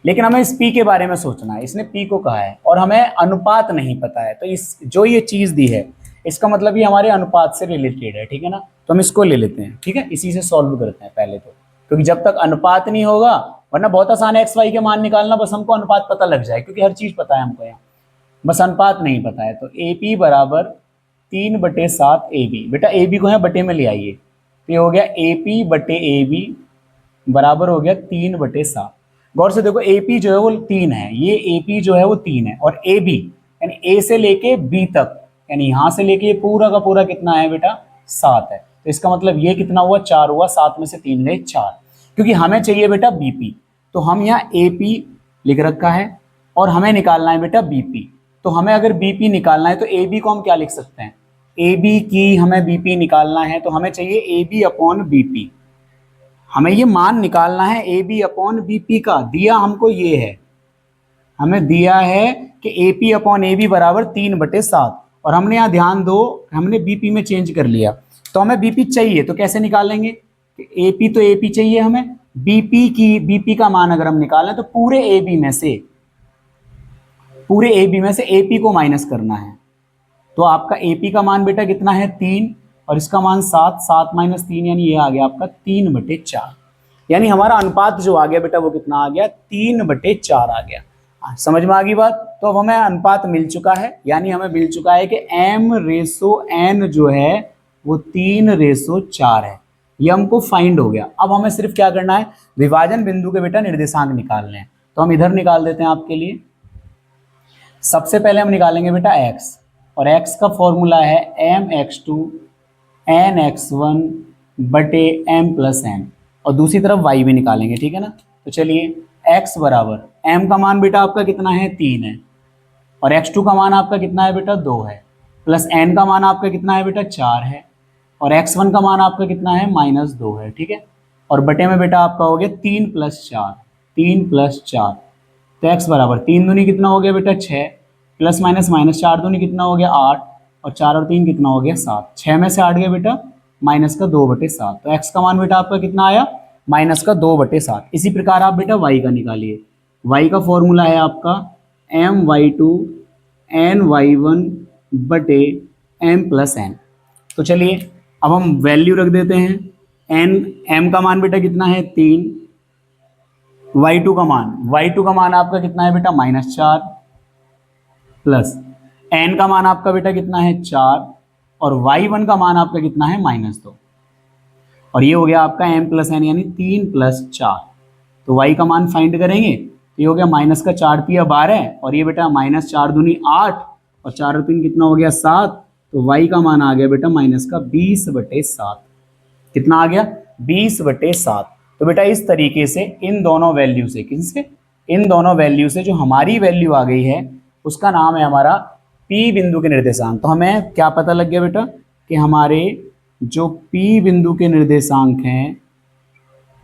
लेकिन हमें इस P के बारे में सोचना है, इसने P को कहा है और हमें अनुपात नहीं पता है। तो इस जो ये चीज दी है इसका मतलब ये हमारे अनुपात से रिलेटेड है, ठीक है ना। तो हम इसको ले लेते हैं, ठीक है, इसी से सॉल्व करते हैं पहले तो, क्योंकि जब तक अनुपात नहीं होगा, वरना बहुत आसान है x y के मान निकालना, बस हमको अनुपात पता लग जाए क्योंकि हर चीज पता है हमको यहाँ, बस अनुपात नहीं पता है। तो AP बराबर 3/7 AB, बेटा AB को है बटे में ले आइए, तो ये हो गया AP बटे AB बराबर हो गया 3/7। गौर से देखो AP जो है वो 3 है, ये AP जो है वो 3 है, और AB यानी A से लेके B तक यानी यहां से लेके ये पूरा का पूरा कितना है बेटा, 7 है। तो इसका मतलब ये कितना हुआ, 4 हुआ, 7 में से 3 गए 4, क्योंकि हमें चाहिए बेटा BP। तो हम यहाँ AP लिख रखा है और हमें निकालना है बेटा BP। तो हमें अगर BP निकालना है तो AB को हम क्या लिख सकते हैं, AB की हमें BP निकालना है तो हमें चाहिए AB अपॉन BP। हमें ये मान निकालना है AB अपॉन BP का, दिया हमको ये है, हमें दिया है कि AP अपॉन AB बराबर 3/7, और हमने यहाँ ध्यान दो हमने BP में चेंज कर लिया। तो हमें BP चाहिए तो कैसे निकालेंगे, AP तो AP चाहिए हमें, BP का मान अगर हम निकालें तो पूरे AB में से AP को माइनस करना है। तो आपका AP का मान बेटा कितना है, 3, और इसका मान 7, 7 - 3 यानी ये आ गया आपका 3/4, यानी हमारा अनुपात जो आ गया बेटा वो कितना आ गया, 3/4 आ गया। समझ में आ गई बात। तो अब हमें अनुपात मिल चुका है, यानी हमें मिल चुका है कि M/N जो है वो 3/4 है, ये हमको फाइंड हो गया। अब हमें सिर्फ क्या करना है, विभाजन बिंदु के बेटा निर्देशांक निकालने हैं। तो हम इधर निकाल देते हैं आपके लिए। सबसे पहले हम निकालेंगे बेटा x, और x का फॉर्मूला है mx2 nx1 बटे m+n, और दूसरी तरफ y भी निकालेंगे, ठीक है ना। तो चलिए x बराबर m का मान बेटा आपका कितना है, 3 है, और x2 का मान आपका कितना है बेटा, 2 है, प्लस n का मान आपका कितना है बेटा, 4 है, और x1 का मान आपका कितना है, -2 है, ठीक है। और बटे में बेटा आपका हो गया 3 + 4, तो x बराबर 3 दूनी कितना हो गया बेटा, 6, प्लस माइनस -4 दूनी कितना हो गया, 8, और 4 और 3 कितना हो गया, 7, 6 में से 8 गया बेटा -2/7। तो x का मान बेटा आपका कितना आया, -2/7। इसी प्रकार आप बेटा y का निकालिए। y का फॉर्मूला है आपका my2 ny1 बटे m+n। तो चलिए अब हम वैल्यू रख देते हैं। m का मान बेटा कितना है, 3, y2 का मान आपका कितना है बेटा, -4, प्लस n का मान आपका बेटा कितना है, 4, और y1 का मान आपका कितना है, -2, और ये हो गया आपका m+n यानी 3 + 4। तो y का मान फाइंड करेंगे तो ये हो गया -4 × 12, और ये बेटा -4 दूनी 8, और 4 और 3 कितना हो गया, 7। तो y का मान आ गया बेटा -20/7। कितना आ गया, 20/7। तो बेटा इस तरीके से इन दोनों वैल्यू से, किससे, इन दोनों वैल्यू से जो हमारी वैल्यू आ गई है उसका नाम है हमारा P बिंदु के निर्देशांक। तो हमें क्या पता लग गया बेटा कि हमारे जो P बिंदु के निर्देशांक हैं,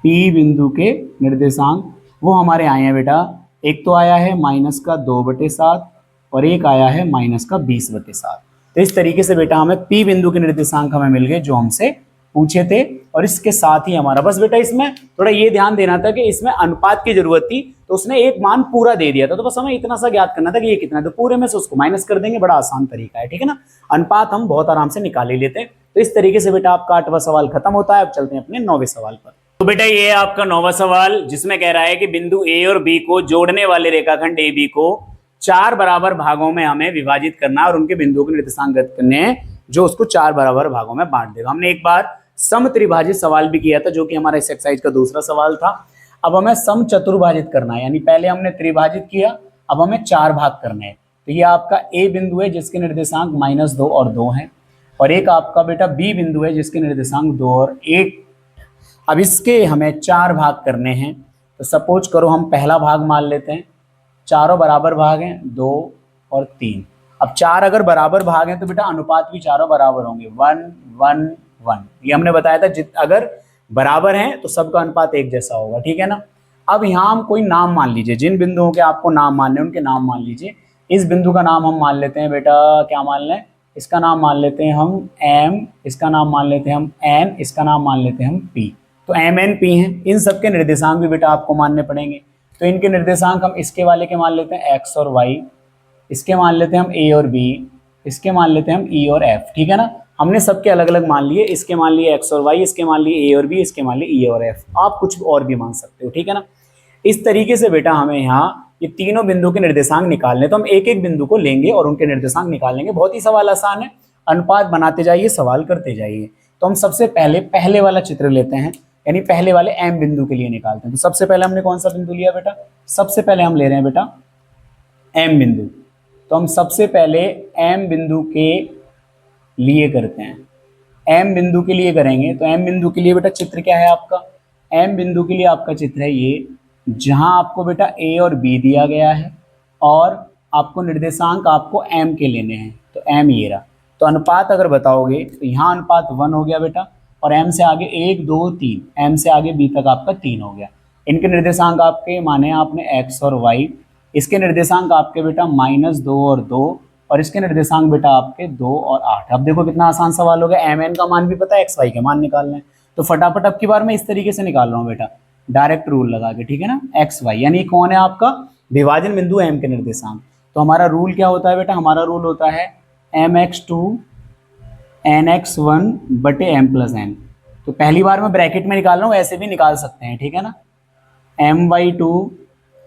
P बिंदु के निर्देशांक वो हमारे आए हैं बेटा। एक तो आया है -2/7 और एक आया है -20/7। तो इस तरीके से बेटा हमें P बिंदु के निर्देशांक हमें मिल गए जो हमसे पूछे थे। और इसके साथ ही हमारा बस बेटा इसमें थोड़ा ये ध्यान देना था कि इसमें अनुपात की जरूरत थी, तो उसने एक मान पूरा दे दिया था, तो बस हमें इतना सा ज्ञात करना था कि ये कितना है, तो पूरे में से उसको माइनस कर देंगे। बड़ा आसान तरीका है, ठीक है ना। अनुपात हम बहुत आराम से निकाल ही लेते हैं। तो इस तरीके से बेटा आपका 8वां सवाल खत्म होता है। अब चलते हैं अपने 9वें सवाल पर। तो बेटा ये है आपका 9वां सवाल, जिसमें कह रहा है कि बिंदु ए और बी को जोड़ने वाले रेखाखंड ए बी को 4 बराबर भागों में हमें विभाजित करना और उनके बिंदुओं के निर्देशांक ज्ञात करने हैं, जो उसको 4 बराबर भागों में बांट देगा। हमने एक बार सम त्रिभाजित सवाल भी किया था, जो कि हमारा इस एक्सरसाइज का दूसरा सवाल था। अब हमें सम चतुर्भाजित करना है, यानी पहले हमने त्रिभाजित किया, अब हमें 4 भाग करने हैं। तो ये आपका ए बिंदु है जिसके निर्देशांक -2 और 2 हैं, और एक आपका बेटा बी बिंदु है जिसके निर्देशांक 2 और 1। अब इसके हमें 4 भाग करने हैं। तो सपोज करो हम पहला भाग मान लेते हैं, चारों बराबर भाग हैं 2 और 3। अब 4 अगर बराबर भाग हैं तो बेटा अनुपात भी चारों बराबर होंगे, 1 1 1। ये हमने बताया था अगर बराबर हैं तो सबका अनुपात एक जैसा होगा, ठीक है ना। अब यहाँ हम कोई नाम मान लीजिए, जिन बिंदुओं के आपको नाम मानने उनके नाम मान लीजिए। इस बिंदु का नाम हम मान लेते हैं बेटा, क्या मान लें, इसका नाम मान लेते हैं हम m, इसका नाम मान लेते हैं हम n, इसका नाम मान लेते हैं हम p। तो m n p हैं। इन सबके निर्देशांक भी बेटा आपको मानने पड़ेंगे। तो इनके निर्देशांक हम इसके वाले के मान लेते हैं x और y, इसके मान लेते हैं हम a और b, इसके मान लेते हैं हम e और f, ठीक है ना। हमने सबके अलग अलग मान लिए, इसके मान लिए x और y, इसके मान लिए a और b, इसके मान लिए e और f। आप कुछ और भी मान सकते हो, ठीक है ना। इस तरीके से बेटा हमें यहाँ ये तीनों बिंदु के निर्देशांक निकालने, तो हम एक एक बिंदु को लेंगे और उनके निर्देशांक निकालेंगे। बहुत ही सवाल आसान है, अनुपात बनाते जाइए, सवाल करते जाइए। तो हम सबसे पहले वाला चित्र लेते हैं, यानी पहले वाले m बिंदु के लिए निकालते हैं। तो सबसे पहले हमने कौन सा बिंदु लिया बेटा, सबसे पहले हम ले रहे हैं बेटा m बिंदु। तो हम सबसे पहले m बिंदु के लिए करते हैं, m बिंदु के लिए करेंगे। तो m बिंदु के लिए बेटा चित्र क्या है आपका, m बिंदु के लिए आपका चित्र है ये, जहां आपको बेटा a और b दिया गया है और आपको निर्देशांक आपको m के लेने हैं। तो m ये रहा। तो अनुपात अगर बताओगे तो यहाँ अनुपात 1 हो गया बेटा, और m से आगे 1 2 3, m से आगे b तक आपका 3 हो गया। इनके निर्देशांक आपके माने आपने x और y, इसके निर्देशांक आपके बेटा -2 और 2, और इसके निर्देशांक बेटा आपके 2 और 8। अब देखो कितना आसान सवाल हो गया, mn का मान भी पता है, xy के मान निकालने हैं। तो फटाफट अब की बार मैं इस तरीके से निकाल रहा हूँ बेटा, डायरेक्ट रूल लगा के, ठीक है ना। xy यानी कौन है आपका विभाजन बिंदु m के निर्देशांक। तो हमारा रूल क्या होता है बेटा, हमारा रूल होता है mx2 nx1 बटे m प्लस n। तो पहली बार मैं ब्रैकेट में निकाल रहा हूँ, ऐसे भी निकाल सकते हैं, ठीक है ना। my2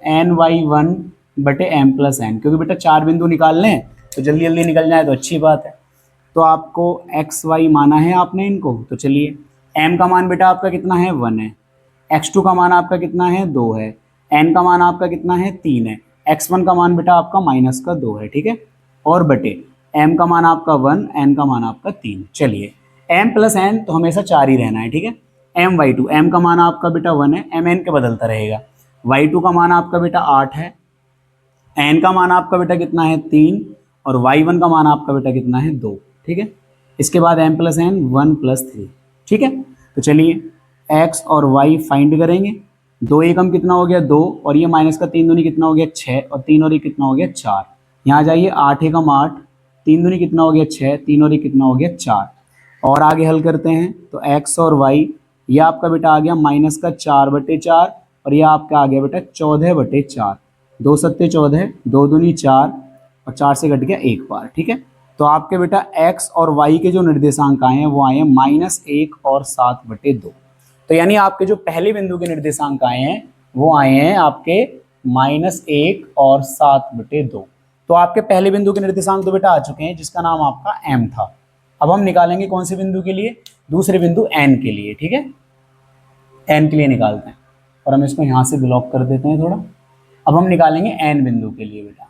ny1 बटे m प्लस n, क्योंकि बेटा 4 बिंदु निकालने हैं तो जल्दी जल्दी निकल जाए तो अच्छी बात है। तो आपको xy माना है आपने इनको, तो चलिए m का मान बेटा आपका कितना है 1 है, x2 का मान आपका कितना है 2 है, n का मान आपका कितना है 3 है, x1 का मान बेटा आपका -2 है, ठीक है। और बटे m का मान आपका 1, n का मान आपका 3। चलिए m प्लस n तो हमेशा 4 ही रहना है, ठीक है। my2, m का मान आपका बेटा 1 है, mn के बदलता रहेगा। y2 का मान आपका बेटा 8 है, n का मान आपका बेटा कितना है 3, और y1 का मान आपका बेटा कितना है 2, ठीक है। इसके बाद m प्लस n 1 प्लस 3, ठीक है। तो चलिए x और y फाइंड करेंगे। 2 एकम कितना हो गया 2, और ये माइनस का 3 दूनी कितना हो गया 6, और 3 और ये कितना हो गया 4। यहाँ जाइए 8 एकम 8, 3 दूनी कितना हो गया 6, 3 और ये कितना हो गया 4। और आगे हल करते हैं तो x और y, ये आपका बेटा आ गया -4/4, और ये आपका आ गया बेटा 14/4। 2 सत्ते 14, 2 दूनी 4, और 4 से घट गया 1 बार, ठीक है। तो आपके बेटा x और y के जो निर्देशांक आए हैं वो आए हैं -1 और 7/2। तो यानी आपके जो पहले बिंदु के निर्देशांक आए हैं वो आए हैं आपके -1 और 7/2। तो आपके पहले बिंदु के निर्देशांक तो बेटा आ चुके हैं, जिसका नाम आपका m था। अब हम निकालेंगे कौन से बिंदु के लिए, दूसरे बिंदु n के लिए, ठीक है। n के लिए निकालते हैं, और हम इसको यहाँ से ब्लॉक कर देते हैं थोड़ा। अब हम निकालेंगे n बिंदु के लिए बेटा,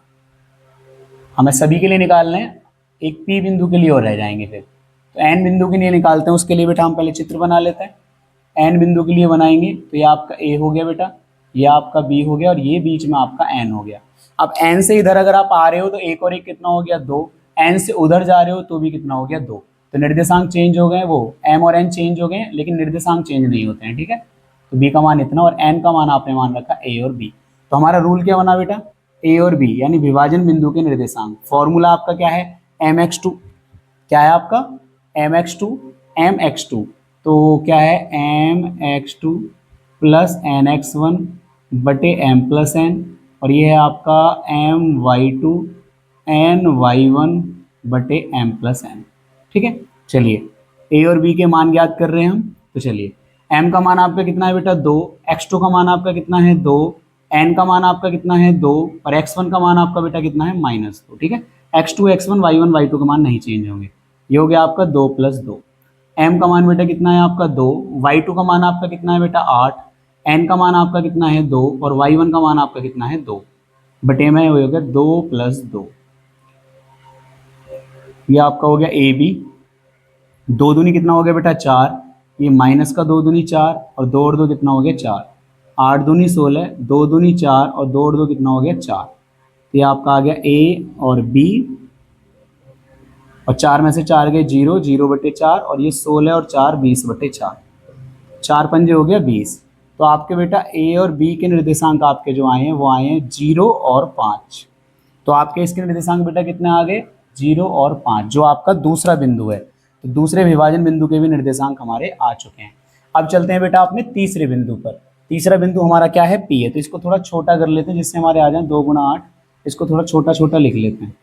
हमें सभी के लिए निकालना है, एक p बिंदु के लिए और रह जाएंगे फिर। तो n बिंदु के लिए निकालते हैं, उसके लिए बेटा हम पहले चित्र बना लेते हैं। n बिंदु के लिए बनाएंगे तो ये आपका a हो गया बेटा, ये आपका b हो गया, और ये बीच में आपका n हो गया। अब n से इधर अगर आप आ रहे हो तो 1 और 1 कितना हो गया 2, n से उधर जा रहे हो तो भी कितना हो गया 2। तो निर्देशांक चेंज हो गए, वो m और n चेंज हो गए, लेकिन निर्देशांक चेंज नहीं होते हैं, ठीक है। तो b का मान इतना, और n का मान आपने मान रखा a और b। तो हमारा रूल क्या बना बेटा, a और b यानी विभाजन बिंदु के निर्देशांक। फॉर्मूला आपका क्या है mx2, क्या है आपका mx2, तो क्या है mx2 प्लस nx1 बटे m प्लस n, और ये है आपका my2 ny1 बटे m प्लस n, ठीक है। चलिए a और b के मान ज्ञात कर रहे हैं हम। तो चलिए m का मान आपका कितना है बेटा 2, x2 का मान आपका कितना है 2, n का मान आपका कितना है 2, और x1 का मान आपका बेटा कितना है -2, ठीक है। x2 x1 y1 y2 का मान नहीं चेंज होंगे। ये हो गया आपका 2 + 2। m का मान बेटा कितना है आपका 2, y2 का मान आपका कितना है बेटा 8, n का मान आपका कितना है 2, और y1 का मान आपका कितना है 2, बटे में हो गया 2 + 2। ये आपका हो गया ए बी। 2 दूनी कितना हो गया बेटा 4, ये माइनस का 2 दूनी 4, और 2 और 2 कितना हो गया 4, 8 दूनी 16, 2 दूनी 4, और 2 और 2 कितना हो गया 4। तो ये आपका आ गया ए और बी और 4 में से 4 गए 0, 0/4 और ये 16 और 4 20/4, 4 पंजे हो गया 20। तो आपके बेटा ए और बी के निर्देशांक आपके जो आए हैं वो आए हैं 0 और 5। तो आपके इसके निर्देशांक बेटा कितने आ गए 0 और 5, जो आपका दूसरा बिंदु है। तो दूसरे विभाजन बिंदु के भी निर्देशांक हमारे आ चुके हैं। अब चलते हैं बेटा अपने तीसरे बिंदु पर। तीसरा बिंदु हमारा क्या है पी है, तो इसको थोड़ा छोटा कर लेते हैं जिससे हमारे आ जाए 2 × 8। इसको थोड़ा छोटा छोटा लिख लेते हैं,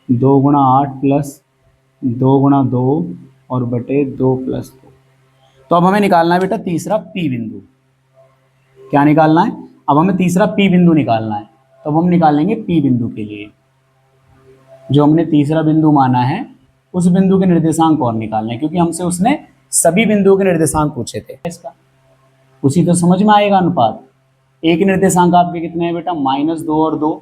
2 × 8 प्लस 2 × 2 और बटे 2 + 2। तो अब हमें निकालना है बेटा तीसरा पी बिंदु। क्या निकालना है, अब हमें तीसरा पी बिंदु निकालना है। तो अब हम निकालेंगे पी बिंदु के लिए, जो हमने तीसरा बिंदु माना है उस बिंदु के निर्देशांक और निकालने हैं, क्योंकि हमसे उसने सभी बिंदुओं के निर्देशांक पूछे थे। इसका उसी तो समझ में आएगा अनुपात। ए के निर्देशांक आपके कितने हैं बेटा -2 और 2,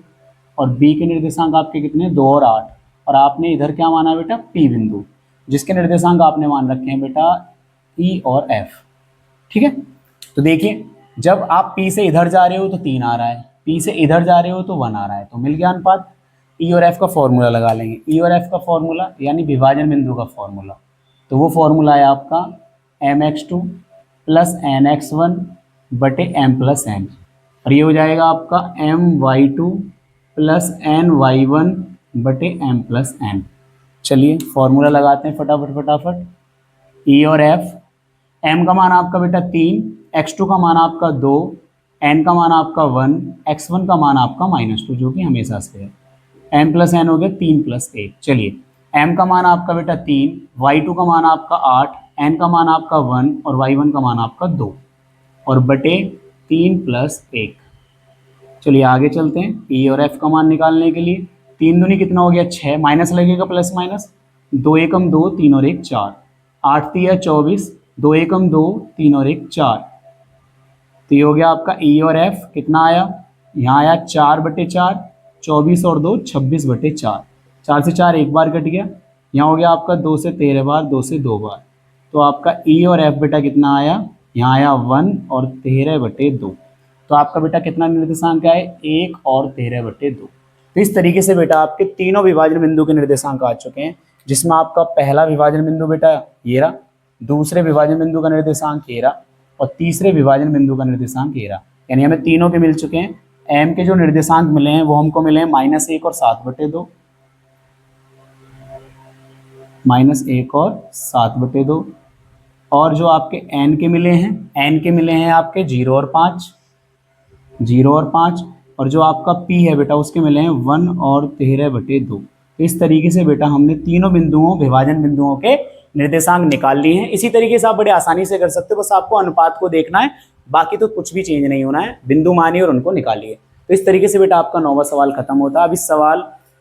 और बी के निर्देशांक आपके कितने हैं 2 और 8, और आपने इधर क्या माना बेटा पी बिंदु, जिसके निर्देशांक आपने मान रखे हैं बेटा ई और एफ। ठीक है, तो देखिए जब आप पी से इधर जा रहे हो तो 3 आ रहा है, पी से इधर जा रहे हो तो 1 आ रहा है, तो मिल गया अनुपात। ई और एफ का फॉर्मूला लगा लेंगे, ई और एफ का फॉर्मूला यानी विभाजन बिंदु का फॉर्मूला। तो वो फॉर्मूला है आपका mx2 + nx1 बटे m + n, और ये हो जाएगा आपका my2 + ny1 बटे m + n। चलिए फॉर्मूला लगाते हैं फटाफट। ई और एफ, m का मान आपका बेटा 3, x2 का मान आपका 2, n का मान आपका 1, x1 का मान आपका -2, जो कि हमेशा से है। m + n हो गया 3 + 1। चलिए m का मान आपका बेटा 3, y2 का मान आपका 8, n का मान आपका 1 और y1 का मान आपका 2, और बटे 3 + 1। चलिए आगे चलते हैं e और f का मान निकालने के लिए। 3 दूनी कितना हो गया 6, माइनस लगेगा प्लस माइनस, 2 एकम 2, 3 और 1 4, 8 तिया 24, 2 एकम 2, 3 और 1 4। तो ये हो गया आपका e और f कितना आया, यहाँ आया 4/4, 24 और 2 26/4, 4 से 4 एक बार कट गया, यहाँ हो गया आपका 2 से 13 बार, 2 से 2 बार। तो आपका e और f बेटा कितना आया, यहाँ आया 1 और 13/2। तो आपका बेटा कितना निर्देशांक आए 1 और 13/2। तो इस तरीके से बेटा आपके तीनों विभाजन बिंदु के निर्देशांक आ चुके हैं, जिसमें आपका पहला विभाजन बिंदु बेटा ये रहा, दूसरे विभाजन बिंदु का निर्देशांक ये रहा, और तीसरे विभाजन बिंदु का निर्देशांक ये रहा। यानी हमें तीनों के मिल चुके हैं। m के जो निर्देशांक मिले हैं वो हमको मिले हैं -1 और 7/2, -1 और 7/2। और जो आपके n के मिले हैं आपके 0 और 5, 0 और 5, और जो आपका p है बेटा उसके मिले हैं 1 और 13/2। तो इस तरीके से बेटा हमने तीनों बिंदुओं विभाजन बिंदुओं के निर्देशांक निकाल लिए हैं। इसी तरीके से आप बड़े आसानी से कर सकते हो, बस आपको अनुपात को देखना है, बाकी तो कुछ भी चेंज नहीं होना है, बिंदु मानिए और उनको निकालिए। तो इस तरीके से बेटा आपका 9वां सवाल खत्म होता है। अब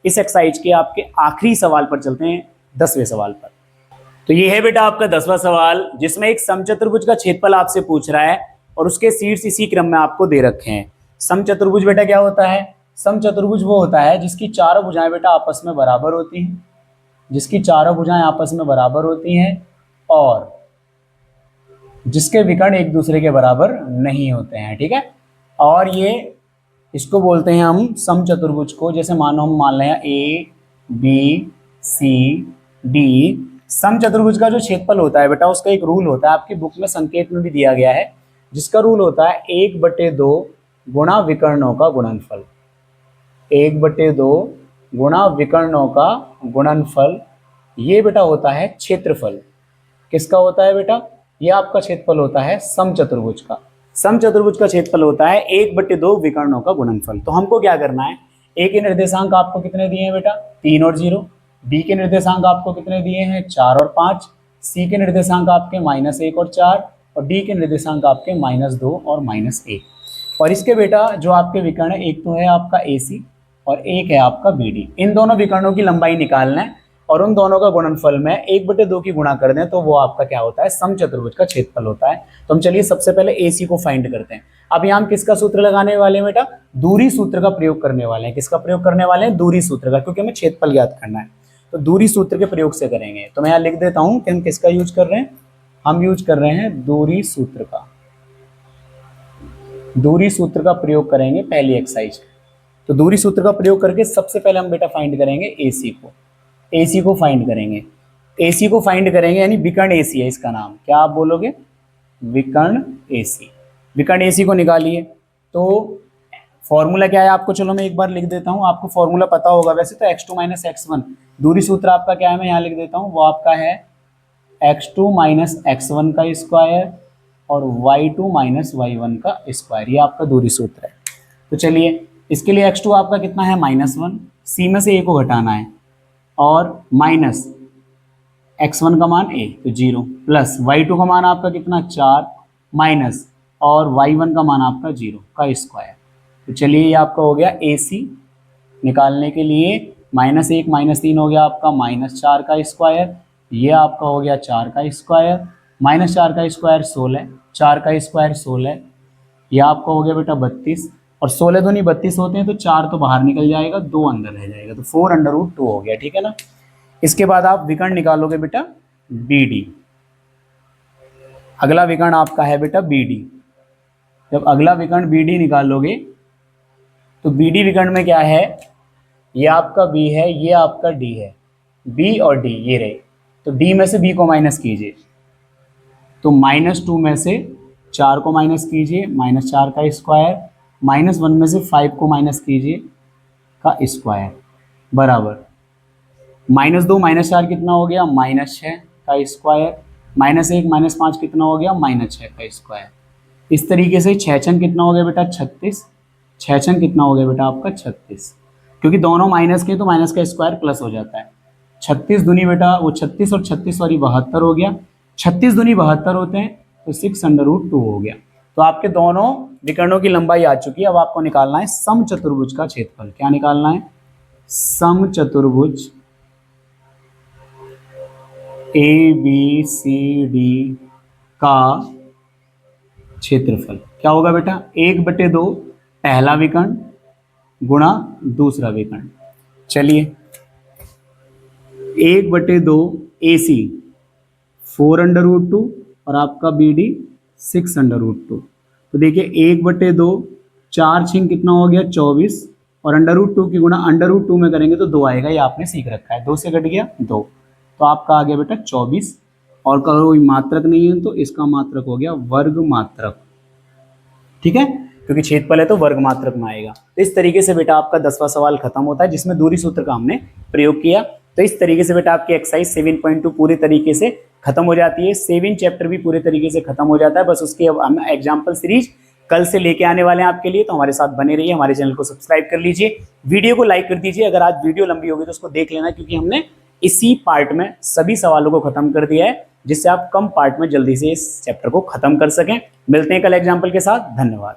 इस एक्सरसाइज के आपके आखिरी सवाल पर चलते हैं, 10वें सवाल पर। तो ये है बेटा आपका 10वां सवाल, जिसमें एक समचतुर्भुज का क्षेत्रफल आपसे पूछ रहा है और उसके शीर्ष इसी क्रम में आपको दे रखे हैं। समचतुर्भुज बेटा क्या होता है, समचतुर्भुज वो होता है जिसकी चारों भुजाएं बेटा आपस में बराबर होती हैं, जिसकी चारों भुजाएं आपस में बराबर होती हैं और जिसके विकर्ण एक दूसरे के बराबर नहीं होते हैं। ठीक है, और ये इसको बोलते हैं हम समचतुर्भुज को, जैसे मानो हम मान लें ए बी सी डी। समचतुर्भुज का जो क्षेत्रफल होता है बेटा उसका एक रूल होता है, आपकी बुक में संकेत में भी दिया गया है, जिसका रूल होता है 1/2 गुणा विकर्णों का गुणनफल। 1/2 गुणा विकर्णों का गुणनफल, ये बेटा होता है क्षेत्रफल। किसका होता है बेटा, ये आपका क्षेत्रफल होता है समचतुर्भुज का। समचतुर्भुज का क्षेत्रफल होता है 1/2 विकर्णों का गुणनफल। तो हमको क्या करना है, ए के निर्देशांक आपको कितने दिए हैं बेटा 3 और 0, बी के निर्देशांक आपको कितने दिए हैं 4 और 5, सी के निर्देशांक आपके -1 और 4, और डी के निर्देशांक आपके -2 और -1। और इसके बेटा जो आपके विकर्ण है, एक तो है आपका AC और एक है आपका BD। इन दोनों विकर्णों की लंबाई निकालना है और उन दोनों का गुणनफल में 1/2 की गुणा कर दें तो वो आपका क्या होता है, समचतुर्भुज का क्षेत्रफल होता है। तो हम चलिए सबसे पहले AC को फाइंड करते हैं। अब यहाँ हम किसका सूत्र लगाने वाले हैं बेटा, दूरी सूत्र का प्रयोग करने वाले हैं। किसका प्रयोग करने वाले हैं, दूरी सूत्र का, क्योंकि हमें क्षेत्रफल ज्ञात करना है। तो दूरी सूत्र के प्रयोग से करेंगे। तो मैं यहाँ लिख देता हूँ कि हम किसका यूज कर रहे हैं, हम यूज कर रहे हैं दूरी सूत्र का। दूरी सूत्र का प्रयोग करेंगे पहली एक्सरसाइज। तो दूरी सूत्र का प्रयोग करके सबसे पहले हम बेटा फाइंड करेंगे AC को। AC को फाइंड करेंगे। AC को फाइंड करेंगे यानी विकर्ण AC है इसका नाम, क्या आप बोलोगे? विकर्ण AC। विकर्ण AC को निकालिए तो फॉर्मूला क्या है आपको, चलो मैं एक बार लिख देता हूँ, आपको फॉर्मूला पता होगा वैसे तो, x2 माइनस x1। दूरी सूत्र आपका क्या है, मैं यहाँ लिख देता हूँ, वो आपका है x2 माइनस x1 का स्क्वायर और y2 माइनस y1 का स्क्वायर, ये आपका दूरी सूत्र है। तो चलिए इसके लिए x2 आपका कितना है -1, c में से a को घटाना है, और माइनस x1 का मान a तो 0, प्लस y2 का मान आपका कितना 4, माइनस और y1 का मान आपका 0 का स्क्वायर। तो चलिए ये आपका हो गया AC निकालने के लिए -1 -3 हो गया आपका -4 का स्क्वायर, ये आपका हो गया 4 का स्क्वायर, -4 का स्क्वायर 16, 4 का स्क्वायर 16, यह आपका हो गया बेटा 32, और 16 दूनी 32 होते हैं तो 4 तो बाहर निकल जाएगा, 2 अंदर रह जाएगा, तो 4√2 हो गया, ठीक है ना। इसके बाद आप विकर्ण निकालोगे बेटा BD। अगला विकर्ण आपका है बेटा BD। जब अगला विकर्ण BD निकालोगे तो BD विकर्ण में क्या है, ये आपका B है, ये आपका D है, B और D ये रहे, तो D में से B को माइनस कीजिए, तो -2 में से 4 को माइनस कीजिए, -4 का स्क्वायर, -1 में से 5 को माइनस कीजिए का स्क्वायर, बराबर -2 -4 कितना हो गया, -6 का स्क्वायर, -1 -5 कितना हो गया, -6 का स्क्वायर। इस तरीके से 6 छन कितना हो गया बेटा 36, 6 छन कितना हो गया बेटा आपका 36, क्योंकि दोनों माइनस के तो माइनस का स्क्वायर प्लस हो जाता है। 36 दूनी बेटा वो 36 और 36 सॉरी 72 हो गया, 36 दूनी 72 होते हैं तो 6√2 हो गया। तो आपके दोनों विकर्णों की लंबाई आ चुकी है। अब आपको निकालना है समचतुर्भुज का क्षेत्रफल। क्या निकालना है? समचतुर्भुज ABCD का क्षेत्रफल क्या होगा बेटा, 1/2 पहला विकर्ण गुणा दूसरा विकर्ण। चलिए 1/2 AC 4√2 और आपका BD 6√2। तो देखिए 1/2 4 छिंग कितना हो गया 24, और √2 की गुणा √2 में करेंगे तो 2 आएगा, ये आपने सीख रखा है, 2 से कट गया 2, तो आपका आ गया बेटा 24। और कोई मात्रक नहीं है तो इसका मात्रक हो गया वर्ग मात्रक, ठीक है, क्योंकि क्षेत्रफल है तो वर्ग मात्रक में आएगा। तो इस तरीके से बेटा आपका 10वां सवाल खत्म होता है, जिसमें दूरी सूत्र का हमने प्रयोग किया। तो इस तरीके से बेटा आपकी एक्सरसाइज 7.2 पूरी तरीके से खत्म हो जाती है। 7 चैप्टर भी पूरे तरीके से खत्म हो जाता है। बस उसकी अब हम एग्जाम्पल सीरीज कल से लेके आने वाले हैं आपके लिए, तो हमारे साथ बने रहिए, हमारे चैनल को सब्सक्राइब कर लीजिए, वीडियो को लाइक कर दीजिए। अगर आज वीडियो लंबी होगी तो उसको देख लेना, क्योंकि हमने इसी पार्ट में सभी सवालों को खत्म कर दिया है, जिससे आप कम पार्ट में जल्दी से इस चैप्टर को खत्म कर सकें। मिलते हैं कल एग्जाम्पल के साथ, धन्यवाद।